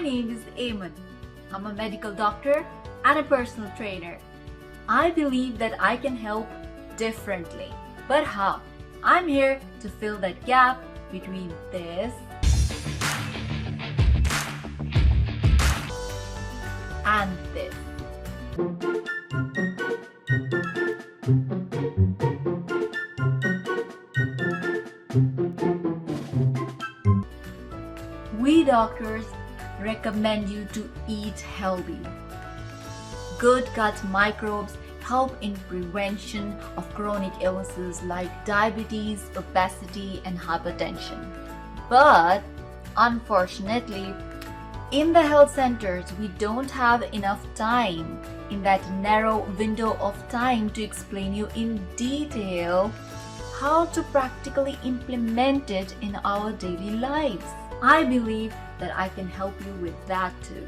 name is Aiman. I'm a medical doctor and a personal trainer. I believe that I can help differently. But how? I'm here to fill that gap between this and this. We doctors recommend you to eat healthy. Good gut microbes help in prevention of chronic illnesses like diabetes, obesity, and hypertension. But unfortunately, in the health centers, we don't have enough time in that narrow window of time to explain you in detail how to practically implement it in our daily lives. I believe that I can help you with that too.